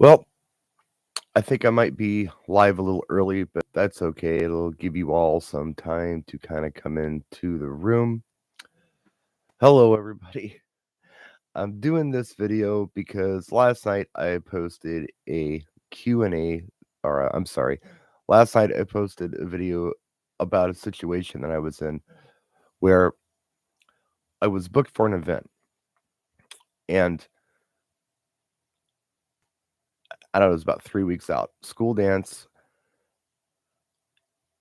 Well, I think I might be live a little early, but that's okay. It'll give you all some time to kind of come into the room. Hello, everybody. I'm doing this video because last night I posted a Q&A, or I'm sorry, last night I posted a video about a situation that I was in where I was booked for an event, and I don't know, it was about 3 weeks out. School dance.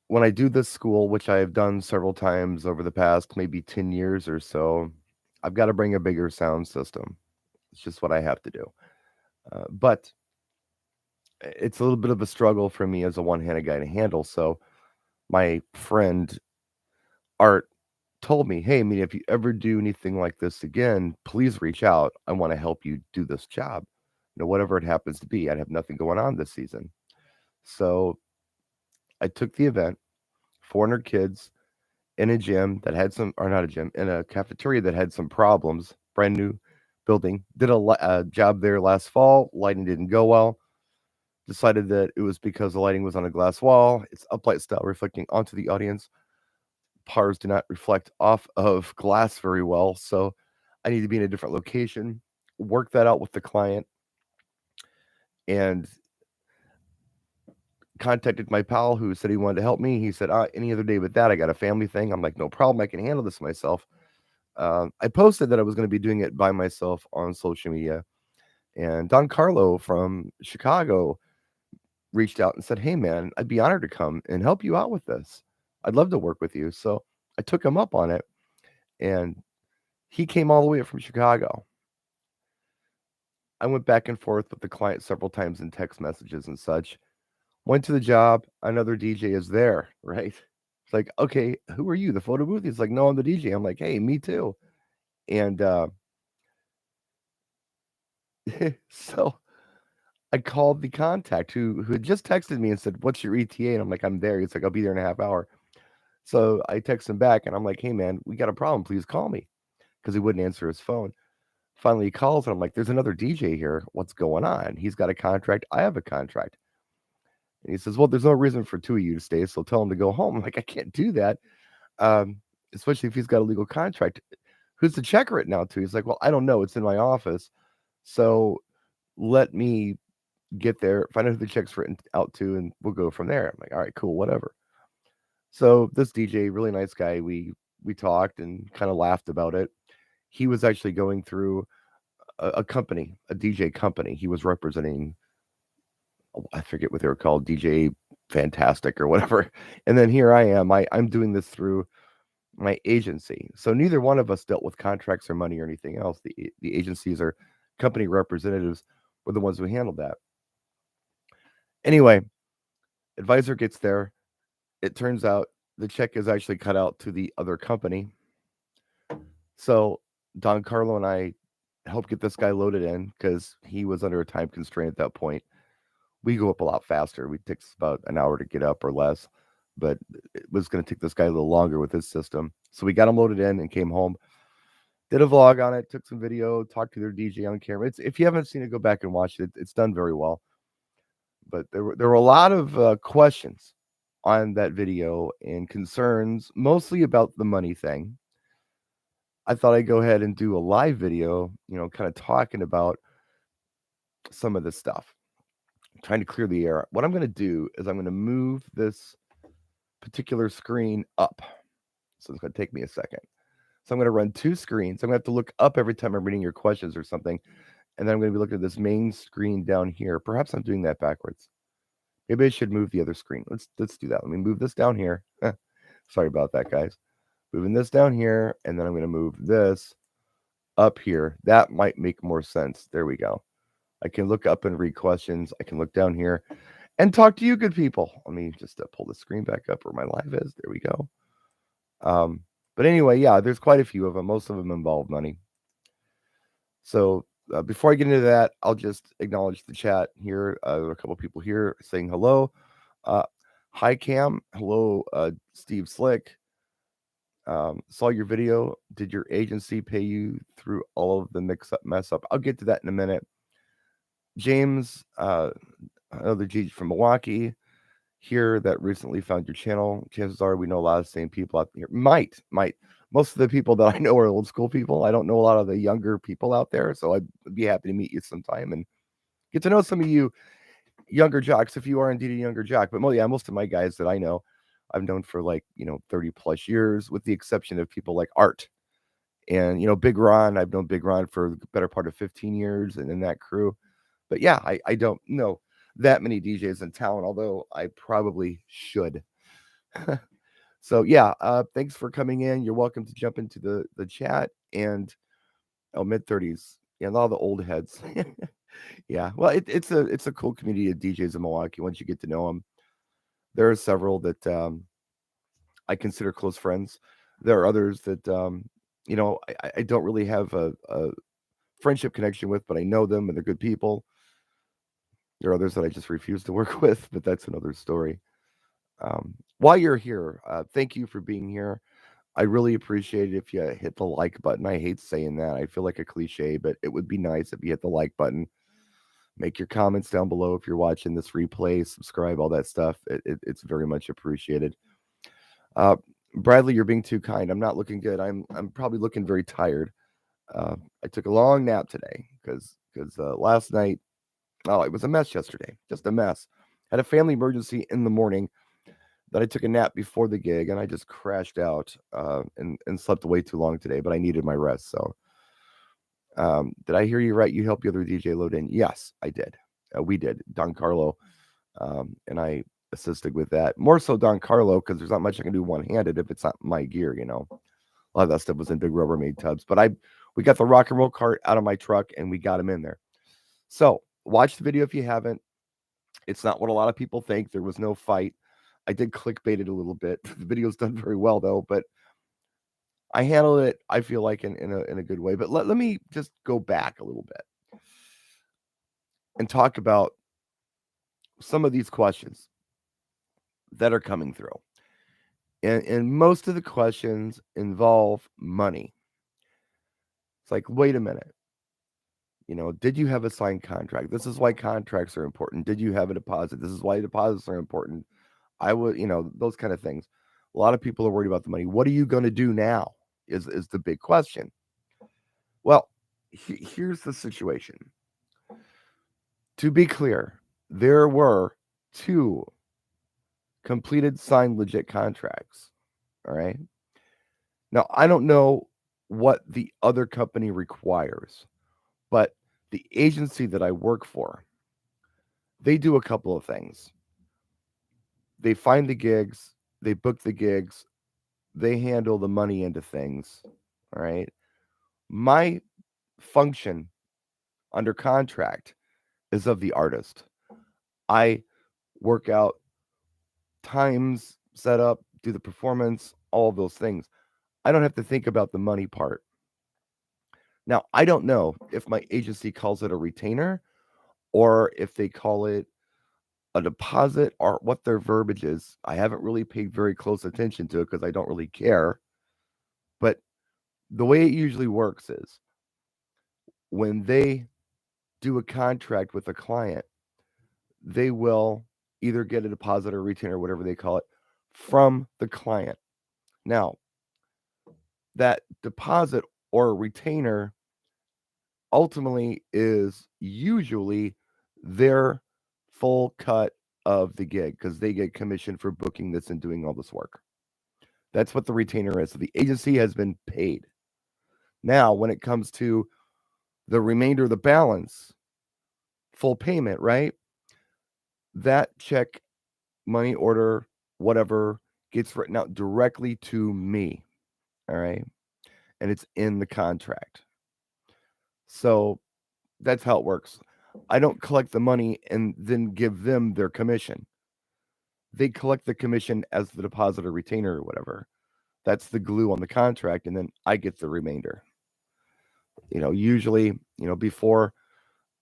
When I do this school, which I have done several times over the past maybe 10 years or so, I've got to bring a bigger sound system. It's just what I have to do. But it's a little bit of a struggle for me as a one-handed guy to handle. So my friend Art told me, "Hey, I mean, if you ever do anything like this again, please reach out. I want to help you do this job. Whatever it happens to be. I'd have nothing going on this season." So I took the event, 400 kids, in a gym that had some, or not a gym, in a cafeteria that had some problems. Brand new building. Did a job there last fall. Lighting didn't go well. Decided that it was because the lighting was on a glass wall. It's uplight style reflecting onto the audience. Pars do not reflect off of glass very well. So I need to be in a different location. Work that out with the client and contacted my pal who said he wanted to help me. He said, any other day but that. I got a family thing. I'm like, no problem. I can handle this myself. I posted that I was going to be doing it by myself on social media, and Don Carlo from Chicago reached out and said, "Hey, man, I'd be honored to come and help you out with this. I'd love to work with you." So I took him up on it, and he came all the way up from Chicago. I went back and forth with the client several times in text messages and such. Went to the job. Another DJ is there, right? It's like, okay, who are you? The photo booth? He's like, no, I'm the DJ. I'm like, hey, me too. And so I called the contact who had just texted me and said, "What's your ETA?" And I'm like, "I'm there." He's like, "I'll be there in a half hour." So I text him back and I'm like, "Hey man, we got a problem. Please call me," because he wouldn't answer his phone. Finally, he calls and I'm like, "There's another DJ here. What's going on?" He's got a contract. I have a contract. And he says, "Well, there's no reason for two of you to stay, so tell him to go home." I'm like, "I can't do that, um, especially if he's got a legal contract. Who's the checker it now to?" He's like, "Well, I don't know. It's in my office, so let me get there, find out who the check's written out to, and we'll go from there." I'm like, "All right, cool, whatever." So this DJ, really nice guy, we talked and kind of laughed about it. He was actually going through a company, a DJ company. He was representing, oh, I forget what they were called, DJ Fantastic or whatever. And then here I am. I'm doing this through my agency. So neither one of us dealt with contracts or money or anything else. The agencies or company representatives were the ones who handled that. Anyway, advisor gets there. It turns out the check is actually cut out to the other company. So Don Carlo and I helped get this guy loaded in because he was under a time constraint at that point. We go up a lot faster. It takes about an hour to get up or less, but it was going to take this guy a little longer with his system. So we got him loaded in and came home. Did a vlog on it, took some video, talked to their DJ on camera. If you haven't seen it, go back and watch it. It's done very well. But there were a lot of questions on that video and concerns, mostly about the money thing. I thought I'd go ahead and do a live video, kind of talking about some of this stuff. I'm trying to clear the air. What I'm going to do is I'm going to move this particular screen up. So it's going to take me a second. So I'm going to run two screens. I'm going to have to look up every time I'm reading your questions or something. And then I'm going to be looking at this main screen down here. Perhaps I'm doing that backwards. Maybe I should move the other screen. Let's do that. Let me move this down here. Sorry about that, guys. Moving this down here, and then I'm going to move this up here. That might make more sense. There we go. I can look up and read questions. I can look down here and talk to you good people. Let me just pull the screen back up where my live is. There we go. But anyway, yeah, there's quite a few of them. Most of them involve money. So before I get into that, I'll just acknowledge the chat here. There are a couple people here saying hello. Hi, Cam. Hello, Steve Slick. Saw your video. Did your agency pay you through all of the mess up? I'll get to that in a minute. James, another G from Milwaukee here that recently found your channel. Chances are we know a lot of the same people out here. Might. Most of the people that I know are old school people. I don't know a lot of the younger people out there, so I'd be happy to meet you sometime and get to know some of you younger jocks if you are indeed a younger jock. But most of my guys that I know, I've known for 30 plus years, with the exception of people like Art. And Big Ron, I've known Big Ron for the better part of 15 years and in that crew. But yeah, I don't know that many DJs in town, although I probably should. So yeah, thanks for coming in. You're welcome to jump into the chat. And mid-30s. Yeah, and all the old heads. Yeah, well, it's a cool community of DJs in Milwaukee once you get to know them. There are several that I consider close friends. There are others that I don't really have a friendship connection with, but I know them and they're good people. There are others that I just refuse to work with, but that's another story. While you're here, thank you for being here. I really appreciate it if you hit the like button. I hate saying that. I feel like a cliche, but it would be nice if you hit the like button. Make your comments down below if you're watching this replay, subscribe, all that stuff. It's very much appreciated. Uh, Bradley, you're being too kind. I'm not looking good. I'm probably looking very tired. I took a long nap today because last night, it was a mess yesterday, just a mess. Had a family emergency in the morning. That I took a nap before the gig and I just crashed out and slept way too long today, but I needed my rest. So, did I hear you right? You helped the other DJ load in? Yes, I did. We did. Don Carlo and I assisted with that. More so Don Carlo because there's not much I can do one handed if it's not my gear. A lot of that stuff was in big Rubbermaid tubs, but we got the rock and roll cart out of my truck and we got him in there. So watch the video if you haven't. It's not what a lot of people think. There was no fight. I did clickbait it a little bit. The video's done very well though, but I handled it, I feel like in a good way. But let me just go back a little bit and talk about some of these questions that are coming through. And most of the questions involve money. It's like, wait a minute. Did you have a signed contract? This is why contracts are important. Did you have a deposit? This is why deposits are important. I would, those kind of things. A lot of people are worried about the money. What are you going to do now is the big question. Well, here's the situation. To be clear, there were 2 completed, signed, legit contracts. All right. Now, I don't know what the other company requires, but the agency that I work for, they do a couple of things. They find the gigs, they book the gigs, they handle the money into things. All right. My function under contract is of the artist. I work out times, set up, do the performance, all of those things. I don't have to think about the money part. Now, I don't know if my agency calls it a retainer or if they call it a deposit or what their verbiage is. I haven't really paid very close attention to it because I don't really care. But the way it usually works is when they do a contract with a client, they will either get a deposit or retainer, whatever they call it, from the client. Now, that deposit or retainer ultimately is usually their full cut of the gig because they get commission for booking this and doing all this work. That's what the retainer is. So the agency has been paid. Now, when it comes to the remainder of the balance, full payment, right? That check, money order, whatever, gets written out directly to me. All right. And it's in the contract. So that's how it works. I don't collect the money and then give them their commission. They collect the commission as the deposit or retainer or whatever. That's the glue on the contract, and then I get the remainder. Usually, before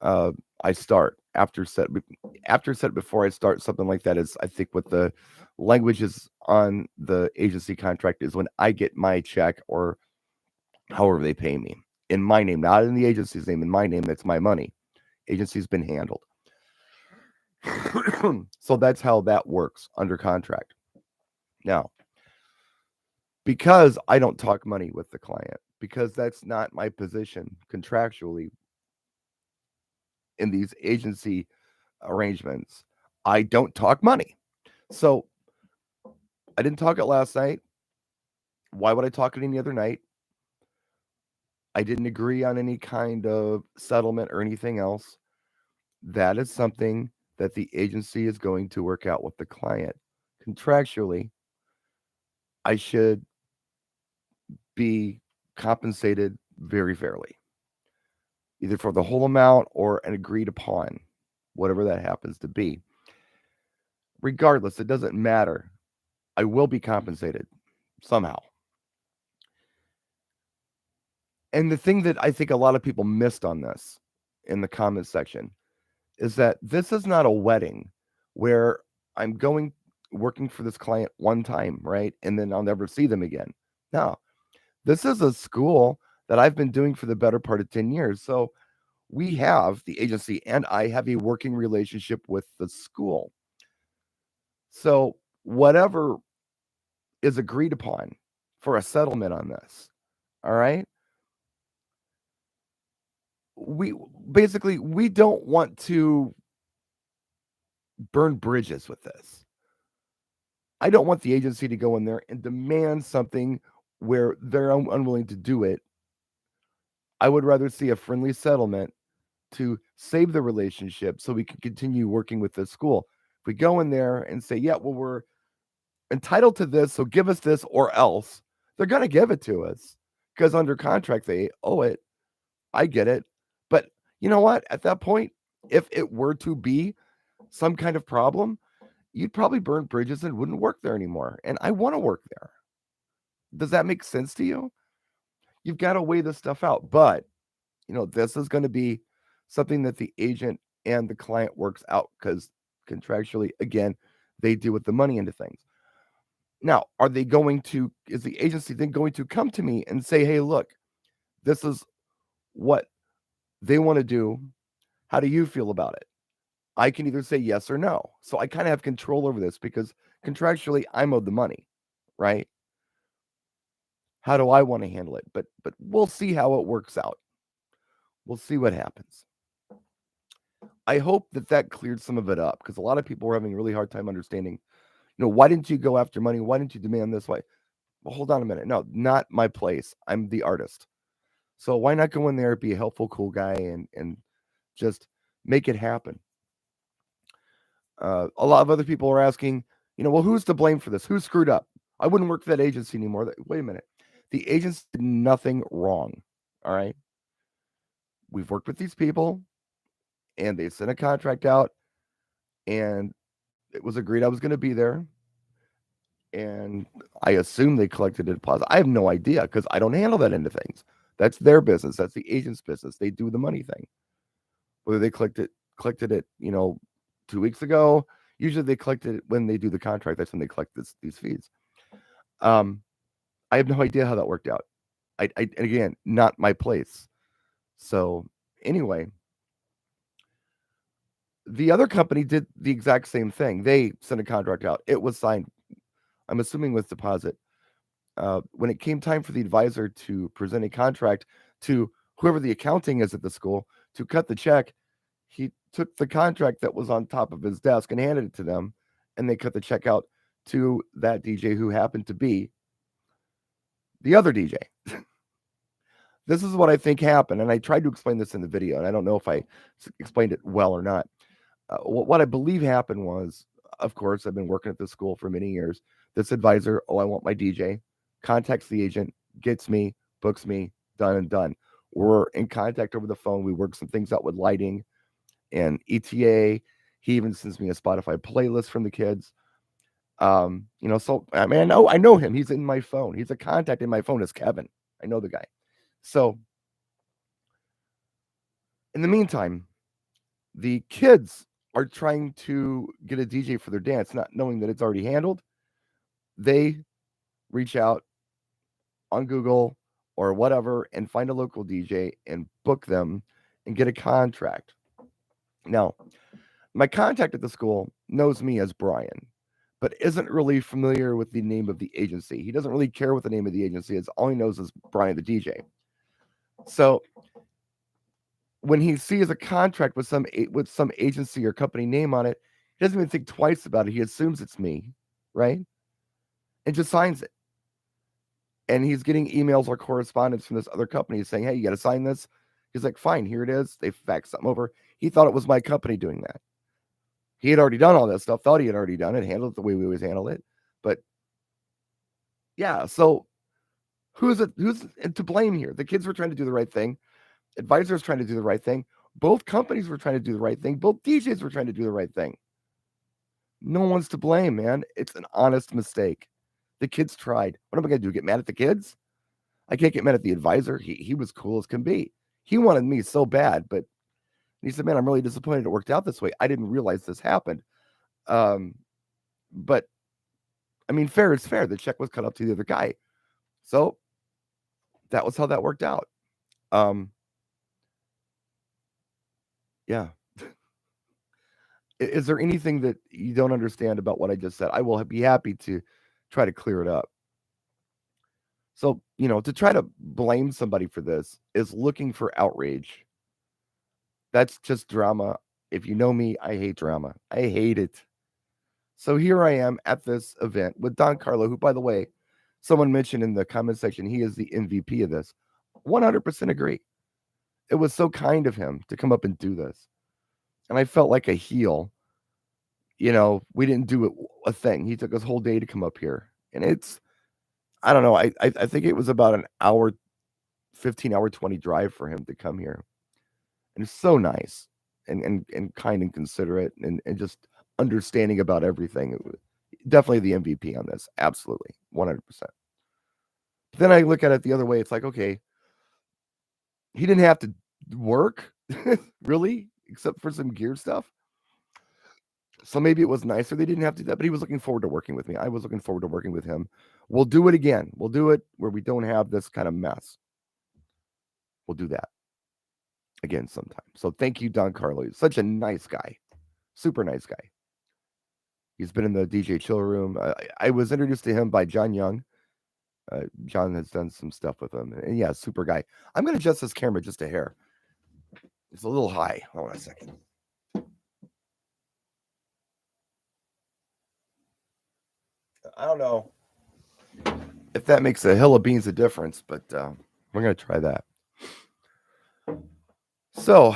I start, after set before I start, something like that is, I think, what the language is on the agency contract is when I get my check or however they pay me in my name, not in the agency's name, in my name. That's my money. agency's been handled. So that's how that works under contract. Now, because I don't talk money with the client, because that's not my position contractually in these agency arrangements, I don't talk money. So I didn't talk it last night. Why would I talk it any other night? I didn't agree on any kind of settlement or anything else. That is something that the agency is going to work out with the client. Contractually, I should be compensated very fairly, either for the whole amount or an agreed upon, whatever that happens to be. Regardless, it doesn't matter. I will be compensated somehow. And the thing that I think a lot of people missed on this in the comments section is that this is not a wedding where I'm going working for this client one time, right? And then I'll never see them again. No, this is a school that I've been doing for the better part of 10 years. So we have, the agency and I have a working relationship with the school. So whatever is agreed upon for a settlement on this, all right? We basically we don't want to burn bridges with this. I don't want the agency to go in there and demand something where they're unwilling to do it. I would rather see a friendly settlement to save the relationship so we can continue working with the school. If we go in there and say, yeah, well, we're entitled to this, so give us this or else, they're going to give it to us because under contract they owe it. I get it. But you know what? At that point, if it were to be some kind of problem, you'd probably burn bridges and wouldn't work there anymore. And I want to work there. Does that make sense to you? You've got to weigh this stuff out. But, this is going to be something that the agent and the client works out because contractually, again, they deal with the money into things. Now, is the agency then going to come to me and say, hey, look, this is what they want to do. How do you feel about it? I can either say yes or no. So I kind of have control over this because contractually I'm owed the money, right? How do I want to handle it? But we'll see how it works out. We'll see what happens. I hope that cleared some of it up because a lot of people were having a really hard time understanding, why didn't you go after money? Why didn't you demand this way? Well, hold on a minute. No, not my place. I'm the artist. So why not go in there, be a helpful, cool guy and just make it happen? A lot of other people are asking, well, who's to blame for this? Who screwed up? I wouldn't work for that agency anymore. Wait a minute. The agency did nothing wrong. All right. We've worked with these people and they sent a contract out and it was agreed I was going to be there. And I assume they collected a deposit. I have no idea because I don't handle that end of things. That's their business. That's the agent's business. They do the money thing. Whether they collected it, 2 weeks ago. Usually they collect it when they do the contract. That's when they collect these fees. I have no idea how that worked out. Again, not my place. So anyway, the other company did the exact same thing. They sent a contract out. It was signed, I'm assuming with deposit. When it came time for the advisor to present a contract to whoever the accounting is at the school to cut the check, he took the contract that was on top of his desk and handed it to them, and they cut the check out to that DJ who happened to be the other DJ. This is what I think happened, and I tried to explain this in the video, and I don't know if I explained it well or not. What I believe happened was, of course, I've been working at this school for many years. This advisor, I want my DJ, contacts the agent, gets me, books me, done and done. We're in contact over the phone. We work some things out with lighting and ETA. He even sends me a Spotify playlist from the kids. So I mean, I know him. He's in my phone. He's a contact in my phone is Kevin. I know the guy. So in the meantime, the kids are trying to get a DJ for their dance, not knowing that it's already handled. They reach out on Google or whatever and find a local DJ and book them and get a contract. Now, my contact at the school knows me as Brian, but isn't really familiar with the name of the agency. He doesn't really care what the name of the agency is. All he knows is Brian the DJ. So when he sees a contract with some agency or company name on it, he doesn't even think twice about it. He assumes it's me, right? And just signs it. And he's getting emails or correspondence from this other company saying, "Hey, you got to sign this." He's like, "Fine, here it is." They fax something over. He thought it was my company doing that. He had already done all that stuff. Thought he had already done it, handled it the way we always handle it. But yeah, so who's to blame here? The kids were trying to do the right thing. Advisors trying to do the right thing. Both companies were trying to do the right thing. Both DJs were trying to do the right thing. No one's to blame, man. It's an honest mistake. The kids tried. What am I going to do? Get mad at the kids? I can't get mad at the advisor. He was cool as can be. He wanted me so bad, but he said, "Man, I'm really disappointed it worked out this way. I didn't realize this happened." But I mean, fair is fair. The check was cut up to the other guy. So that was how that worked out. Yeah. Is there anything that you don't understand about what I just said? I will be happy to try to clear it up. So, to try to blame somebody for this is looking for outrage. That's just drama. If you know me, I hate drama. I hate it. So here I am at this event with Don Carlo, who, by the way, someone mentioned in the comment section, he is the MVP of this. 100% agree. It was so kind of him to come up and do this. And I felt like a heel. We didn't do a thing. He took his whole day to come up here. And I don't know. I think it was about an hour, 15-hour, 20 drive for him to come here. And it's so nice and kind and considerate and just understanding about everything. Definitely the MVP on this. Absolutely. 100%. But then I look at it the other way. It's like, okay, he didn't have to work, really, except for some gear stuff. So maybe it was nicer they didn't have to do that, but he was looking forward to working with me. I was looking forward to working with him. We'll do it again. We'll do it where we don't have this kind of mess. We'll do that again sometime. So thank you, Don Carlo. He's such a nice guy. Super nice guy. He's been in the DJ chill room. I was introduced to him by John Young. John has done some stuff with him. And yeah, super guy. I'm going to adjust this camera just a hair. It's a little high. Hold on a second. I don't know if that makes a hill of beans a difference, but we're going to try that. So,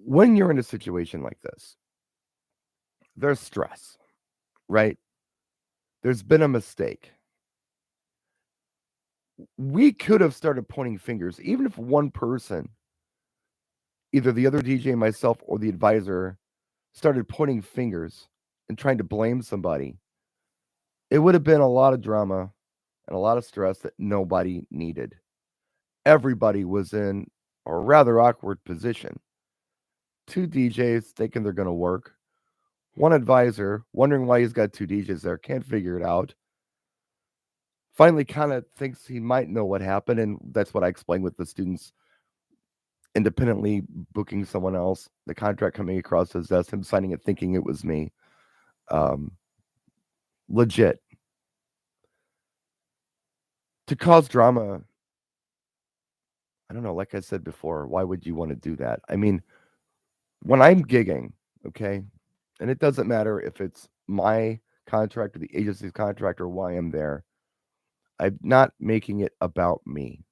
when you're in a situation like this, there's stress, right? There's been a mistake. We could have started pointing fingers, even if one person, either the other DJ, myself, or the advisor, started pointing fingers and trying to blame somebody. It would have been a lot of drama and a lot of stress that nobody needed. Everybody was in a rather awkward position. Two DJs thinking they're going to work. One advisor wondering why he's got two DJs there, can't figure it out. Finally kind of thinks he might know what happened, and that's what I explained with the students independently booking someone else, the contract coming across his desk, him signing it thinking it was me. Legit. To cause drama, I don't know, like I said before, why would you want to do that? I mean, when I'm gigging, okay, and it doesn't matter if it's my contract or the agency's contract or why I'm there, I'm not making it about me.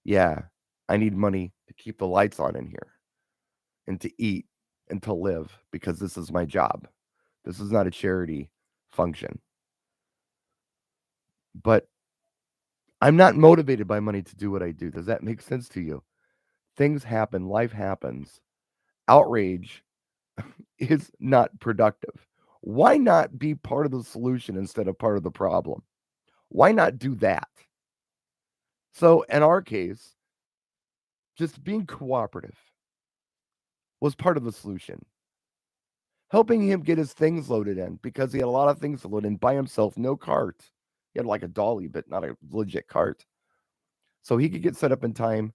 Yeah, I need money to keep the lights on in here and to eat and to live because this is my job. This is not a charity function. But I'm not motivated by money to do what I do. Does that make sense to you? Things happen, life happens. Outrage is not productive. Why not be part of the solution instead of part of the problem? Why not do that? So, in our case, just being cooperative was part of the solution. Helping him get his things loaded in because he had a lot of things to load in by himself, no cart. He had like a dolly, but not a legit cart. So he could get set up in time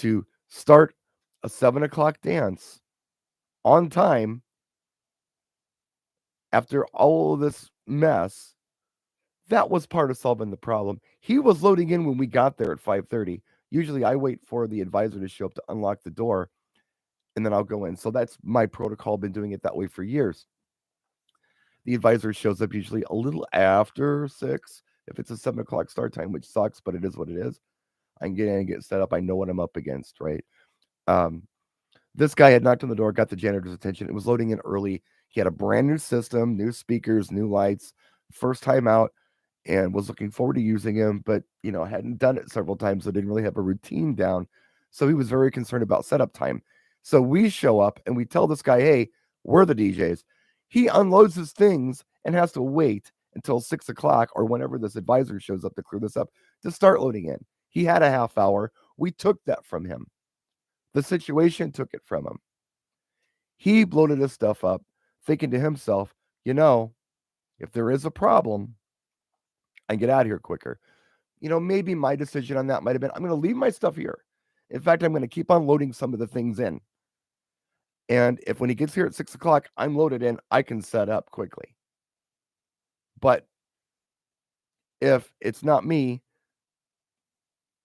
to start a 7 o'clock dance on time after all of this mess, that was part of solving the problem. He was loading in when we got there at 5:30. Usually I wait for the advisor to show up to unlock the door and then I'll go in. So that's my protocol. Been doing it that way for years. The advisor shows up usually a little after 6 if it's a 7 o'clock start time, which sucks, but it is what it is. I can get in and get set up. I know what I'm up against, right? Um, this guy had knocked on the door, got the janitor's attention. It was loading in early. He had a brand new system, new speakers, new lights, first time out, and was looking forward to using him, but hadn't done it several times, so didn't really have a routine down. So he was very concerned about setup time. So we show up and we tell this guy, hey, we're the DJs. He unloads his things and has to wait until 6 o'clock or whenever this advisor shows up to clear this up to start loading in. He had a half hour. We took that from him. The situation took it from him. He bloated his stuff up, thinking to himself, if there is a problem, I can get out of here quicker. Maybe my decision on that might have been, I'm going to leave my stuff here. In fact, I'm going to keep on loading some of the things in. And if when he gets here at 6 o'clock, I'm loaded in, I can set up quickly. But if it's not me,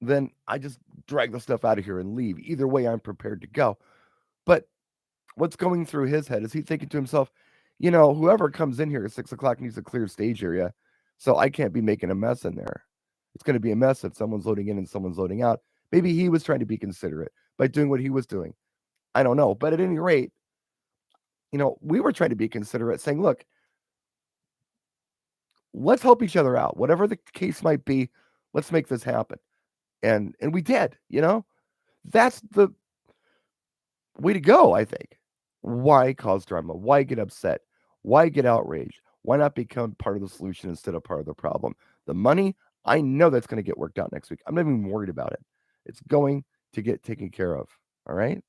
then I just drag the stuff out of here and leave. Either way, I'm prepared to go. But what's going through his head is he thinking to himself, whoever comes in here at 6 o'clock needs a clear stage area. So I can't be making a mess in there. It's going to be a mess if someone's loading in and someone's loading out. Maybe he was trying to be considerate by doing what he was doing. I don't know. But at any rate, we were trying to be considerate, saying, look, let's help each other out. Whatever the case might be, let's make this happen. And we did, That's the way to go, I think. Why cause drama? Why get upset? Why get outraged? Why not become part of the solution instead of part of the problem? The money, I know that's going to get worked out next week. I'm not even worried about it. It's going to get taken care of. All right.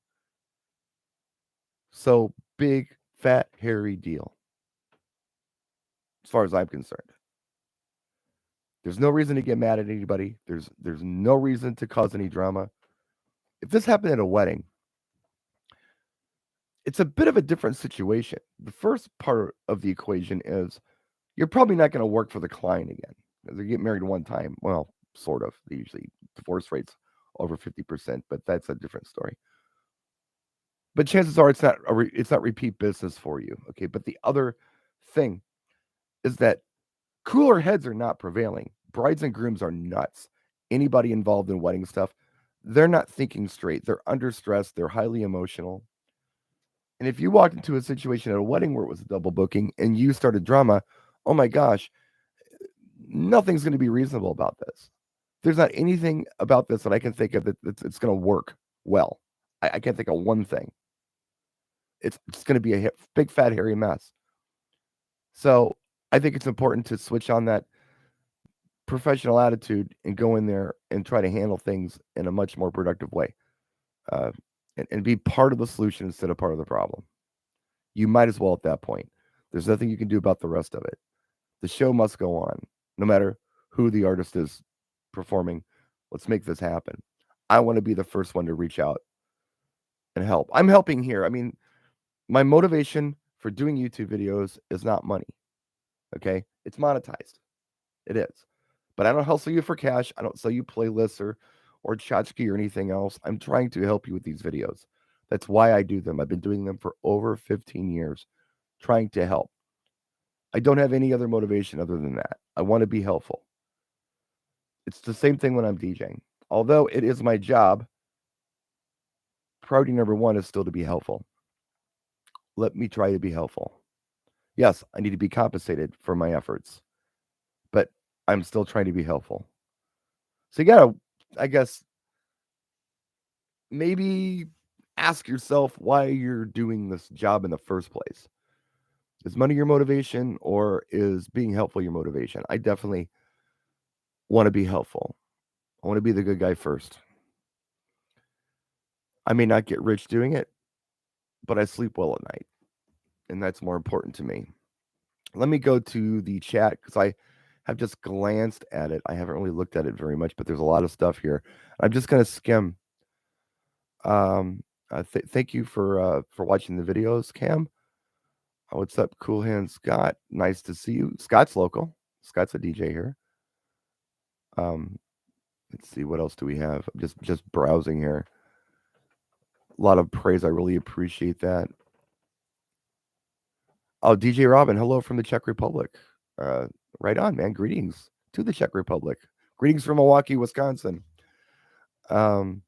So big, fat, hairy deal. As far as I'm concerned. There's no reason to get mad at anybody. There's no reason to cause any drama. If this happened at a wedding, it's a bit of a different situation. The first part of the equation is you're probably not going to work for the client again. They get married one time. Well, sort of. They usually divorce rates over 50%, but that's a different story. But chances are it's not repeat business for you. Okay. But the other thing is that cooler heads are not prevailing. Brides and grooms are nuts. Anybody involved in wedding stuff, they're not thinking straight. They're under stress. They're highly emotional. And if you walked into a situation at a wedding where it was a double booking and you started drama, oh my gosh, nothing's going to be reasonable about this. There's not anything about this that I can think of that it's going to work well. I can't think of one thing. It's going to be a big, fat, hairy mess. So I think it's important to switch on that professional attitude and go in there and try to handle things in a much more productive way. And be part of the solution instead of part of the problem. You might as well at that point. There's nothing you can do about the rest of it. The show must go on, no matter who the artist is performing. Let's make this happen. I want to be the first one to reach out and help. I'm helping here. I mean, my motivation for doing YouTube videos is not money. Okay? It's monetized. It is. But I don't hustle you for cash. I don't sell you playlists or tchotchke or anything else. I'm trying to help you with these videos. That's why I do them. I've been doing them for over 15 years, trying to help. I don't have any other motivation other than that. I want to be helpful. It's the same thing when I'm DJing. Although it is my job, priority number one is still to be helpful. Let me try to be helpful. Yes, I need to be compensated for my efforts, but I'm still trying to be helpful. So you got to, I guess, maybe ask yourself why you're doing this job in the first place. Is money your motivation or is being helpful your motivation? I definitely want to be helpful. I want to be the good guy first. I may not get rich doing it, but I sleep well at night. And that's more important to me. Let me go to the chat because I have just glanced at it. I haven't really looked at it very much, but there's a lot of stuff here. I'm just going to skim Thank you for watching the videos, Cam. What's up, Cool Hand Scott? Nice to see you. Scott's local. Scott's a DJ here. Um, let's see what else do we have. I'm just browsing here. A lot of praise. I really appreciate that. Oh, DJ Robin, hello from the Czech Republic. Uh, right on, man. Greetings to the Czech Republic. Greetings from Milwaukee, Wisconsin. Um,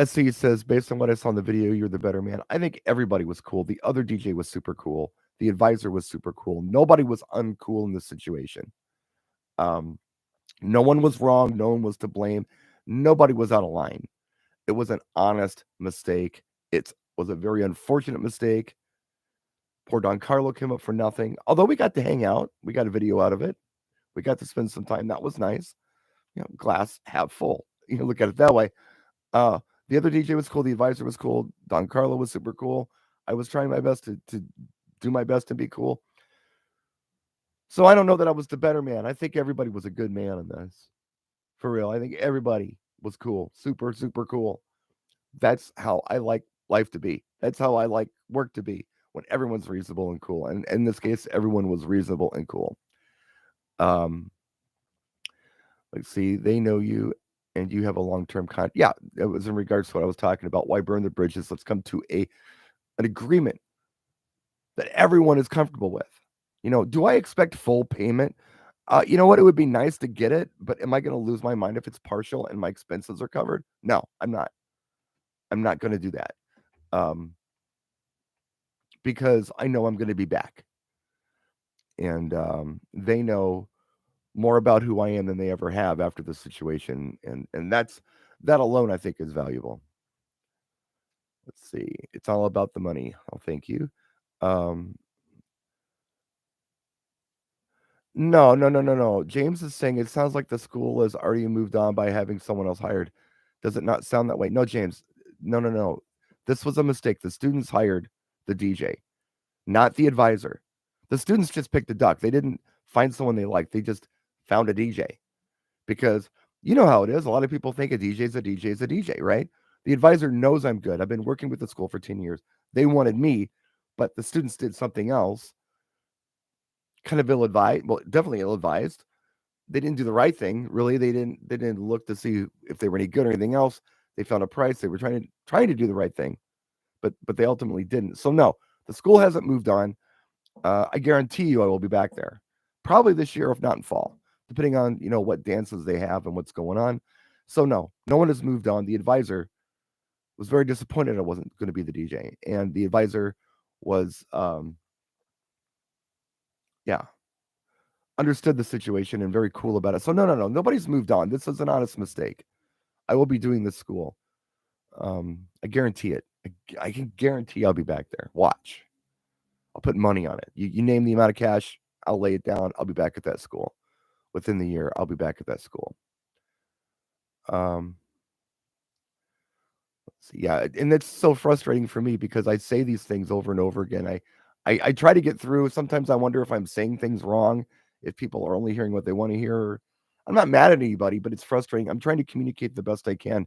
SC says, based on what I saw in the video, you're the better man. I think everybody was cool. The other DJ was super cool. The advisor was super cool. Nobody was uncool in this situation. Um, no one was wrong. No one was to blame. Nobody was out of line. It was an honest mistake. It was a very unfortunate mistake. Poor Don Carlo came up for nothing. Although we got to hang out, we got a video out of it. We got to spend some time. That was nice. Glass half full. Look at it that way. The other DJ was cool. The advisor was cool. Don Carlo was super cool. I was trying my best to do my best and be cool. So I don't know that I was the better man. I think everybody was a good man in this. For real. I think everybody was cool. Super, super cool. That's how I like life to be. That's how I like work to be, when everyone's reasonable and cool. And in this case, everyone was reasonable and cool. Let's see. They know you and you have a long-term contract. Yeah, it was in regards to what I was talking about. Why burn the bridges? Let's come to an agreement that everyone is comfortable with. Do I expect full payment? You know what? It would be nice to get it, but am I going to lose my mind if it's partial and my expenses are covered? No, I'm not. I'm not going to do that. Because I know I'm going to be back. And they know more about who I am than they ever have after the situation. And that alone, I think, is valuable. Let's see. It's all about the money. Oh, thank you. No, no, no, no, no. James is saying it sounds like the school has already moved on by having someone else hired. Does it not sound that way? No, James. No, no, no. This was a mistake. The students hired the DJ, not the advisor. The students just picked a duck. They didn't find someone they liked. They just found a DJ, because you know how it is. A lot of people think a DJ is a DJ is a DJ, right? The advisor knows I'm good. I've been working with the school for 10 years. They wanted me, but the students did something else, kind of ill-advised. Well, definitely ill-advised. They didn't do the right thing. Really, they didn't look to see if they were any good or anything else. They found a price. They were trying to do the right thing, but they ultimately didn't. So no, the school hasn't moved on. I guarantee you I will be back there. Probably this year, if not in fall, depending on what dances they have and what's going on. So no one has moved on. The advisor was very disappointed I wasn't going to be the DJ, and the advisor was understood the situation and very cool about it. So no, nobody's moved on. This is an honest mistake. I will be doing this school. I guarantee it. I can guarantee I'll be back there. Watch. I'll put money on it. You name the amount of cash, I'll lay it down. I'll be back at that school. Within the year, I'll be back at that school. Yeah, and it's so frustrating for me because I say these things over and over again. I try to get through. Sometimes I wonder if I'm saying things wrong, if people are only hearing what they want to hear. I'm not mad at anybody, but it's frustrating. I'm trying to communicate the best I can,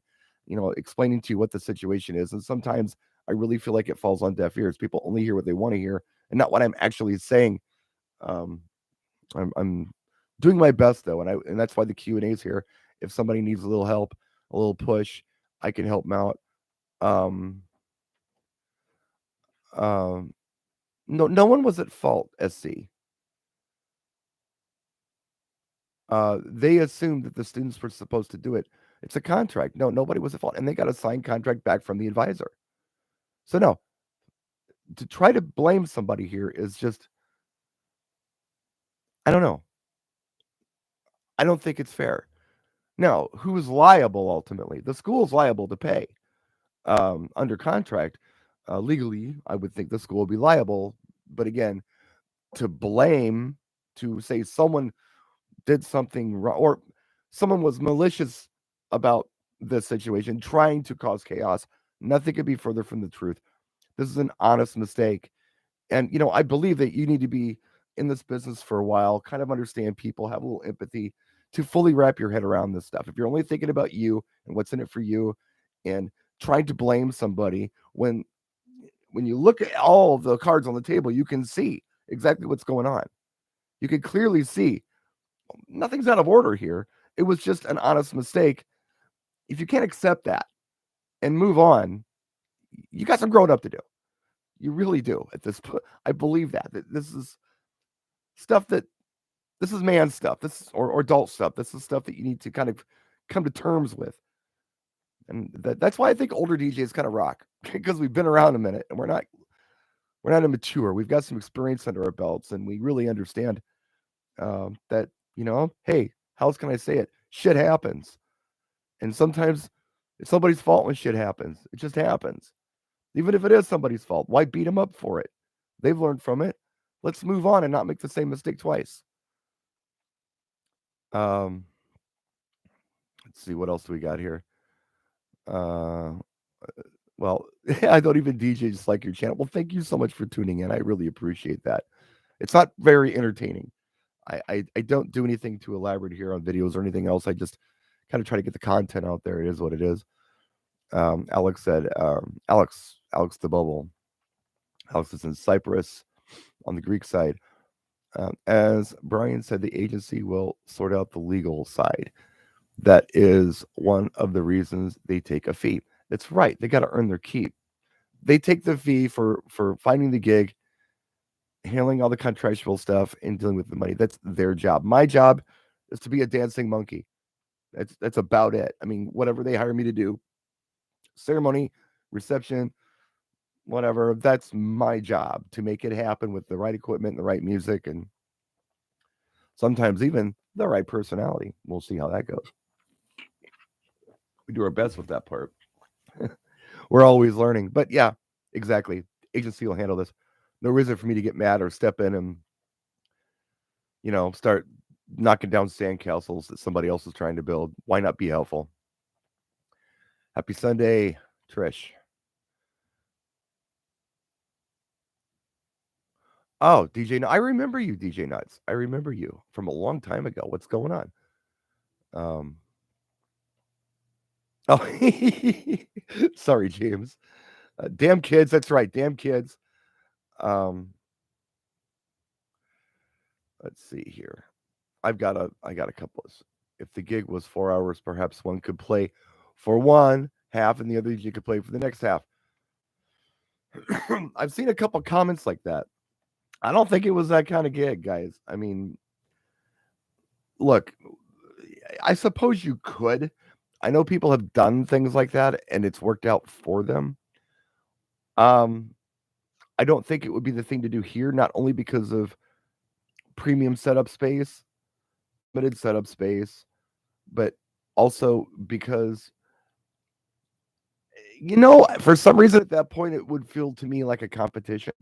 explaining to you what the situation is. And sometimes I really feel like it falls on deaf ears. People only hear what they want to hear and not what I'm actually saying. I'm doing my best though, and that's why the Q&A is here. If somebody needs a little help, a little push, I can help them out. No one was at fault, SC. They assumed that the students were supposed to do it. It's a contract. No, nobody was at fault, and they got a signed contract back from the advisor. So no, to try to blame somebody here is just, I don't know. I don't think it's fair. Now, who's liable ultimately? The school's liable to pay. Under contract, legally, I would think the school would be liable. But again, to blame, to say someone did something wrong or someone was malicious about this situation, trying to cause chaos, nothing could be further from the truth. This is an honest mistake. And, I believe that you need to be in this business for a while, kind of understand people, have a little empathy to fully wrap your head around this stuff. If you're only thinking about you and what's in it for you, and trying to blame somebody when you look at all of the cards on the table, you can see exactly what's going on. You can clearly see nothing's out of order here. It was just an honest mistake. If you can't accept that and move on, you got some growing up to do. You really do at this point. I believe that this is stuff that this is man stuff. This is or adult stuff. This is stuff that you need to kind of come to terms with. And that's why I think older DJs kind of rock because we've been around a minute and we're not immature. We've got some experience under our belts and we really understand that, hey, how else can I say it? Shit happens. And sometimes it's somebody's fault when shit happens. It just happens. Even if it is somebody's fault, why beat them up for it? They've learned from it. Let's move on and not make the same mistake twice. Let's see, what else do we got here? Well, I don't even DJ just like your channel. Well, thank you so much for tuning in. I really appreciate that. It's not very entertaining. I don't do anything too elaborate here on videos or anything else. I just kind of try to get the content out there. It is what it is. Alex said, Alex the Bubble. Alex is in Cyprus on the Greek side. As Brian said, the agency will sort out the legal side. That is one of the reasons they take a fee. That's right. They got to earn their keep. They take the fee for finding the gig, handling all the contractual stuff, and dealing with the money. That's their job. My job is to be a dancing monkey. That's about it. I mean, whatever they hire me to do, ceremony, reception, whatever, that's my job to make it happen with the right equipment and the right music and sometimes even the right personality. We'll see how that goes. We do our best with that part. We're always learning. But yeah, exactly. Agency will handle this. No reason for me to get mad or step in and, start knocking down sandcastles that somebody else is trying to build. Why not be helpful? Happy Sunday, Trish. Oh, DJ, I remember you, DJ Nuts. I remember you from a long time ago. What's going on? Oh, sorry, James. Damn kids. That's right. Damn kids. Let's see here. I got a couple of. If the gig was 4 hours, perhaps one could play for one half and the other you could play for the next half. I've seen a couple comments like that. I don't think it was that kind of gig, guys. I mean, look, I suppose you could. I know people have done things like that and it's worked out for them. I don't think it would be the thing to do here, not only because of premium setup space, limited setup space, but also because, for some reason at that point, it would feel to me like a competition.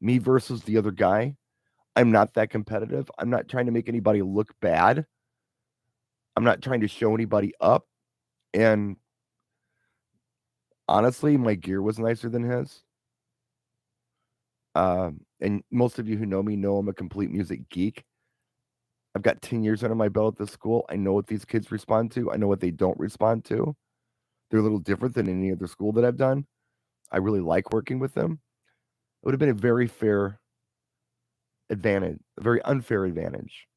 Me versus the other guy. I'm not that competitive. I'm not trying to make anybody look bad. I'm not trying to show anybody up. And honestly, my gear was nicer than his. And most of you who know me know I'm a complete music geek. I've got 10 years under my belt at this school. I know what these kids respond to. I know what they don't respond to. They're a little different than any other school that I've done. I really like working with them. It would have been a very fair advantage, a very unfair advantage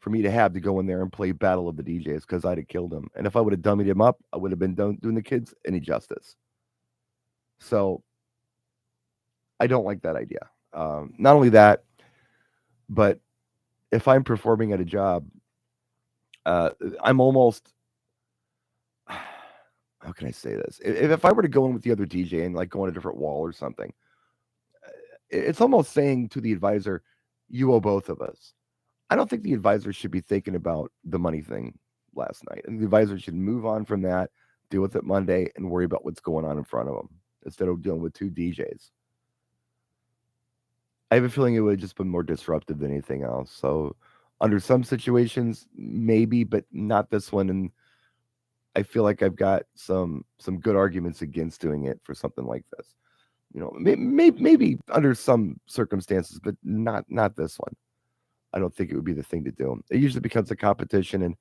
for me to have to go in there and play Battle of the DJs because I'd have killed him. And if I would have dummied him up, I would have been doing the kids any justice. So I don't like that idea. Not only that, but if I'm performing at a job, I'm almost, how can I say this? If I were to go in with the other DJ and like go on a different wall or something, it's almost saying to the advisor, you owe both of us. I don't think the advisor should be thinking about the money thing last night. And the advisor should move on from that, deal with it Monday, and worry about what's going on in front of them instead of dealing with two DJs. I have a feeling it would have just been more disruptive than anything else. So under some situations, maybe, but not this one. And I feel like I've got some good arguments against doing it for something like this. Maybe under some circumstances, but not this one. I don't think it would be the thing to do. It usually becomes a competition, and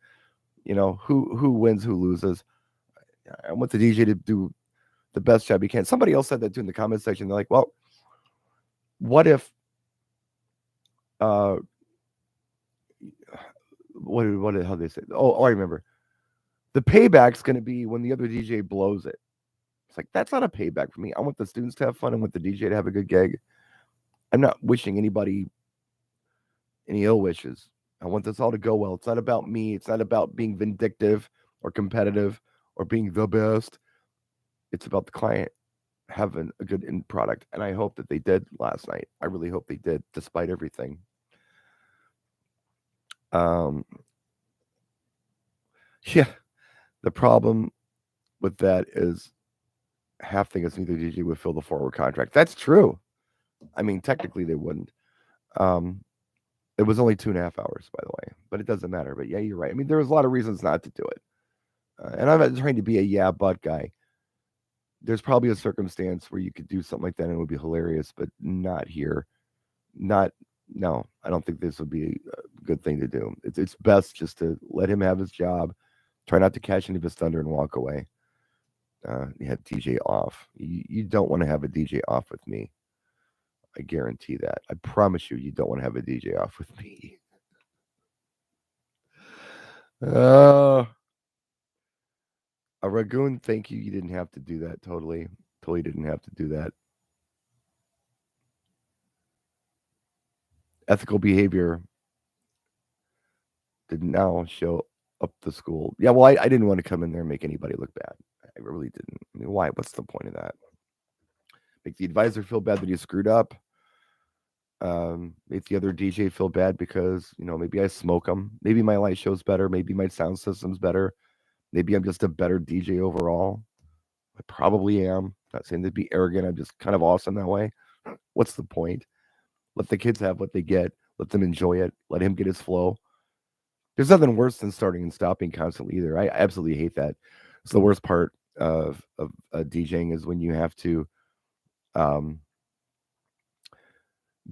who wins, who loses. I want the DJ to do the best job he can. Somebody else said that too in the comment section. They're like, well, what if uh what how they say? Oh, I remember. The payback's going to be when the other DJ blows it. It's like that's not a payback for me. I want the students to have fun. I want the DJ to have a good gig. I'm not wishing anybody any ill wishes. I want this all to go well. It's not about me. It's not about being vindictive or competitive or being the best. It's about the client having a good end product. And I hope that they did last night. I really hope they did, despite everything. Um, yeah, the problem with that is half thinks neither DJ would fill the forward contract. That's true. I mean, technically they wouldn't. Um, it was only 2.5 hours, by the way, but it doesn't matter. But yeah, you're right. I mean, there was a lot of reasons not to do it. And I'm not trying to be a yeah, but guy. There's probably a circumstance where you could do something like that and it would be hilarious, but not here. Not, no, I don't think this would be a good thing to do. It's best just to let him have his job, try not to catch any of his thunder and walk away. You have DJ off. You don't want to have a DJ off with me. I guarantee that. I promise you, you don't want to have a DJ off with me. Uh, a Ragoon, thank you. You didn't have to do that. Totally. Totally didn't have to do that. Ethical behavior did now show up the school. Yeah, well, I didn't want to come in there and make anybody look bad. I really didn't. I mean, why? What's the point of that? Make the advisor feel bad that he screwed up. Make the other DJ feel bad because, maybe I smoke them. Maybe my light show's better. Maybe my sound system's better. Maybe I'm just a better DJ overall. I probably am. Not saying to be arrogant. I'm just kind of awesome that way. What's the point? Let the kids have what they get. Let them enjoy it. Let him get his flow. There's nothing worse than starting and stopping constantly either. I absolutely hate that. It's the worst part of DJing is when you have to um,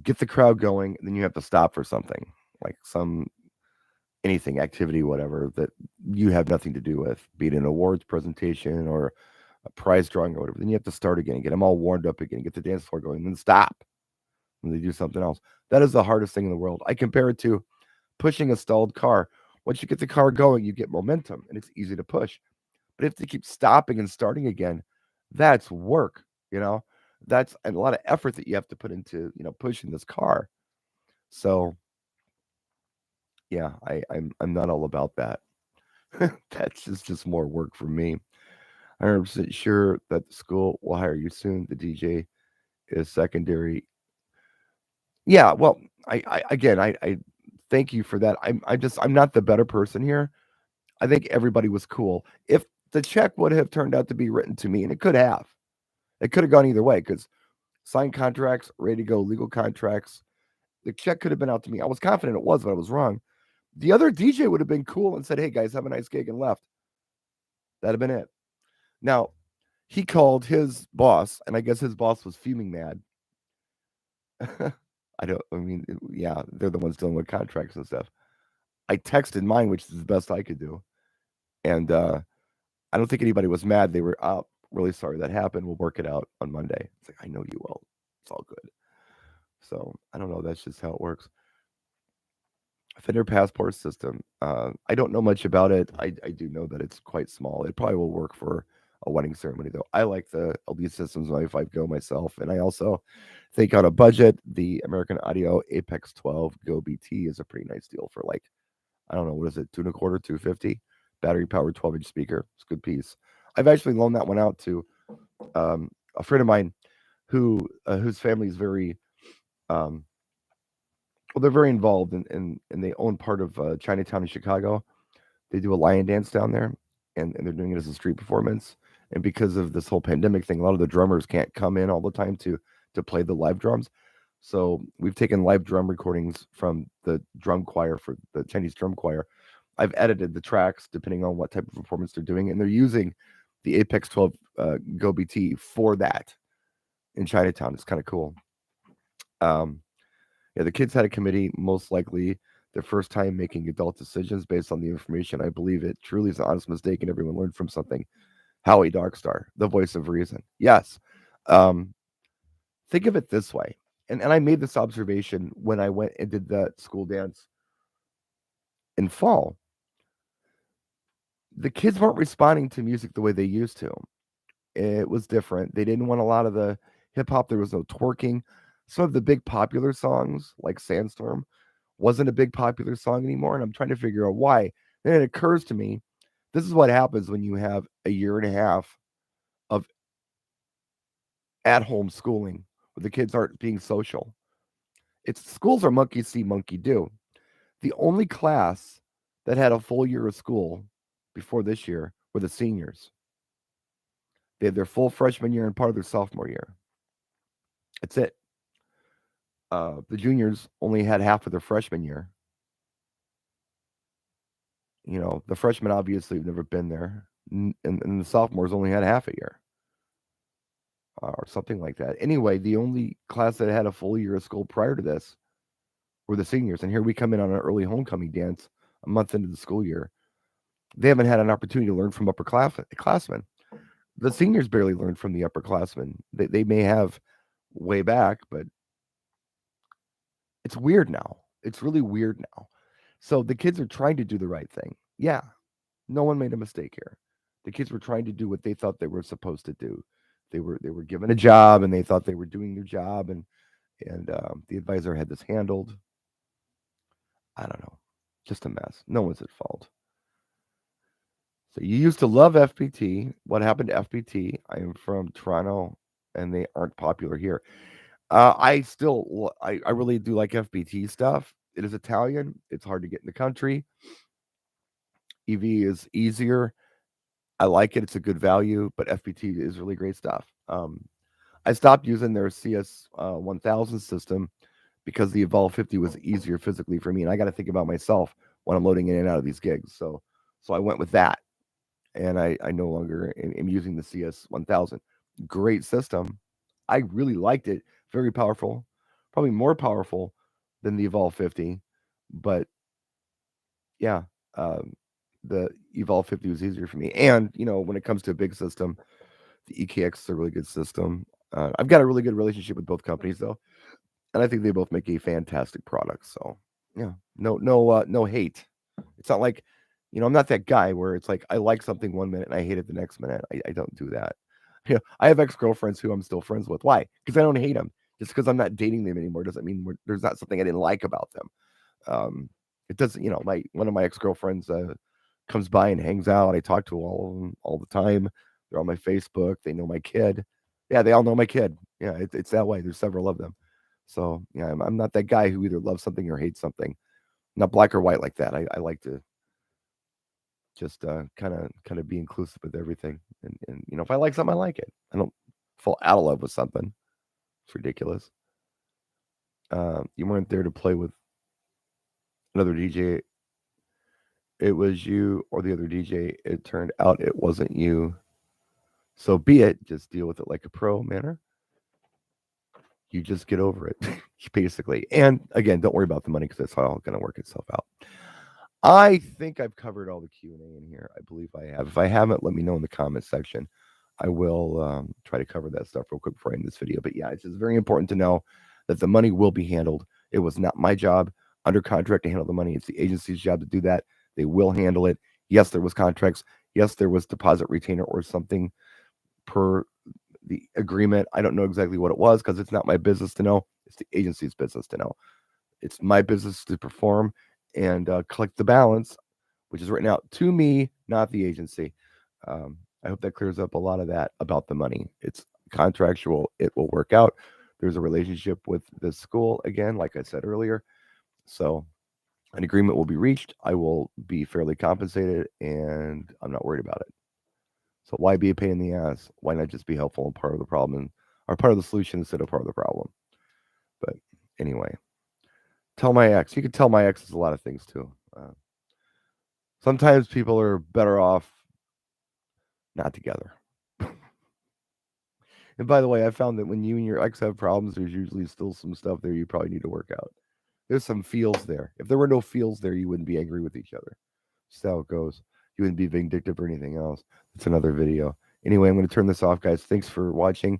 get the crowd going, and then you have to stop for something like anything, activity, whatever that you have nothing to do with, be it an awards presentation or a prize drawing or whatever. Then you have to start again, get them all warmed up again, get the dance floor going, then stop, and they do something else. That is the hardest thing in the world. I compare it to pushing a stalled car. Once you get the car going, you get momentum, and it's easy to push. But if they keep stopping and starting again, that's work. You know, that's a lot of effort that you have to put into pushing this car. So yeah, I'm not all about that. That's just more work for me. 100% sure that the school will hire you soon. The DJ is secondary. Yeah, well, I again, I thank you for that. I'm not the better person here. I think everybody was cool. If the check would have turned out to be written to me, and it could have gone either way because signed contracts, ready to go, legal contracts. The check could have been out to me. I was confident it was, but I was wrong. The other DJ would have been cool and said, "Hey guys, have a nice gig," and left. That'd have been it. Now, he called his boss, and I guess his boss was fuming mad. I mean, yeah, they're the ones dealing with contracts and stuff. I texted mine, which is the best I could do. And I don't think anybody was mad. They were, oh, really sorry that happened. We'll work it out on Monday. It's like, I know you will. It's all good. So I don't know. That's just how it works. Offender passport system. I don't know much about it. I do know that it's quite small. It probably will work for a wedding ceremony, though. I like the Elite Systems 95 Go myself. And I also think on a budget, the American Audio Apex 12 Go BT is a pretty nice deal for like, I don't know, what is it, 2.25, 250? Battery powered 12-inch speaker. It's a good piece. I've actually loaned that one out to a friend of mine whose family is very well, they're very involved and they own part of Chinatown in Chicago. They do a lion dance down there, and they're doing it as a street performance. And because of this whole pandemic thing, a lot of the drummers can't come in all the time to play the live drums. So we've taken live drum recordings from the drum choir for the Chinese drum choir. I've edited the tracks depending on what type of performance they're doing, and they're using the Apex 12 Go BT for that in Chinatown. It's kind of cool. Yeah, the kids had a committee, most likely their first time making adult decisions based on the information. I believe it truly is an honest mistake and everyone learned from something. Howie Darkstar, the voice of reason. Yes. Um, think of it this way. And I made this observation when I went and did that school dance in fall. The kids weren't responding to music the way they used to. It was different. They didn't want a lot of the hip hop. There was no twerking. Some of the big popular songs, like Sandstorm, wasn't a big popular song anymore. And I'm trying to figure out why. Then it occurs to me this is what happens when you have a year and a half of at home schooling where the kids aren't being social. It's schools are monkey see, monkey do. The only class that had a full year of school before this year were the seniors. They had their full freshman year and part of their sophomore year. That's it. The juniors only had half of their freshman year. You know, the freshmen obviously have never been there, and the sophomores only had half a year or something like that. Anyway, the only class that had a full year of school prior to this were the seniors, and here we come in on an early homecoming dance a month into the school year. They haven't had an opportunity to learn from upperclassmen. The seniors barely learned from the upperclassmen. They may have way back, but it's weird now. It's really weird now. So the kids are trying to do the right thing. Yeah, no one made a mistake here. The kids were trying to do what they thought they were supposed to do. They were given a job and they thought they were doing their job, and the advisor had this handled. I don't know, just a mess. No one's at fault. So you used to love FPT. What happened to FPT? I am from Toronto, and they aren't popular here. I really do like FPT stuff. It is Italian. It's hard to get in the country. EV is easier. I like it. It's a good value, but FPT is really great stuff. I stopped using their CS 1000 system because the Evolve 50 was easier physically for me, and I got to think about myself when I'm loading in and out of these gigs. So I went with that, and I no longer am using the CS 1000. Great system. I really liked it. Very powerful, probably more powerful than the Evolve 50, but yeah, um, the Evolve 50 was easier for me. And when it comes to a big system, the EKX is a really good system. I've got a really good relationship with both companies though, and I think they both make a fantastic product. So yeah, no hate. It's not like, I'm not that guy where it's like I like something one minute and I hate it the next minute. I don't do that. I have ex girlfriends who I'm still friends with. Why? Because I don't hate them. Just because I'm not dating them anymore doesn't mean there's not something I didn't like about them. Um, it doesn't, my one of my ex girlfriends comes by and hangs out. I talk to all of them all the time. They're on my Facebook. They know my kid. Yeah, they all know my kid. Yeah, it's that way. There's several of them. So yeah, I'm not that guy who either loves something or hates something. I'm not black or white like that. I like to just kind of be inclusive with everything. And if I like something, I like it. I don't fall out of love with something. It's ridiculous. You weren't there to play with another DJ. It was you or the other DJ. It turned out it wasn't you. So be it. Just deal with it like a pro manner. You just get over it, basically. And again, don't worry about the money because that's all going to work itself out. I think I've covered all the Q&A in here. I believe I have. If I haven't, let me know in the comment section. I will try to cover that stuff real quick before I end this video. But yeah, it's just very important to know that the money will be handled. It was not my job under contract to handle the money. It's the agency's job to do that. They will handle it. Yes, there was contracts. Yes, there was deposit retainer or something per the agreement. I don't know exactly what it was because it's not my business to know. It's the agency's business to know. It's my business to perform and collect the balance, which is written out to me, not the agency. I hope that clears up a lot of that about the money. It's contractual. It will work out. There's a relationship with the school, again, like I said earlier. So an agreement will be reached. I will be fairly compensated, and I'm not worried about it. So why be a pain in the ass? Why not just be helpful and part of the problem or part of the solution instead of part of the problem? But anyway, tell my ex. You can tell my exes a lot of things too. Sometimes people are better off not together. And by the way, I found that when you and your ex have problems, there's usually still some stuff there you probably need to work out. There's some feels there. If there were no feels there, you wouldn't be angry with each other. That's how it goes. You wouldn't be vindictive or anything else. It's another video. Anyway, I'm going to turn this off, guys. Thanks for watching.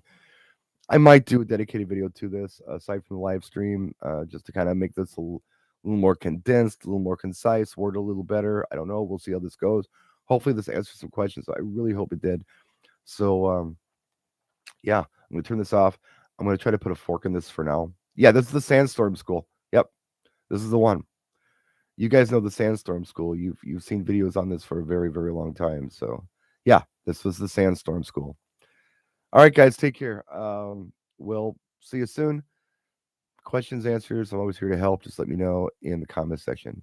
I might do a dedicated video to this aside from the live stream, just to kind of make this little more condensed, a little more concise, word a little better. I don't know. We'll see how this goes. Hopefully, this answers some questions. I really hope it did. So, yeah, I'm going to turn this off. I'm going to try to put a fork in this for now. Yeah, this is the Sandstorm School. Yep, this is the one. You guys know the Sandstorm School. You've seen videos on this for a very, very long time. So, yeah, this was the Sandstorm School. All right, guys, take care. We'll see you soon. Questions, answers. I'm always here to help. Just let me know in the comment section.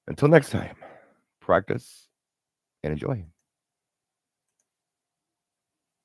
Until next time, practice and enjoy.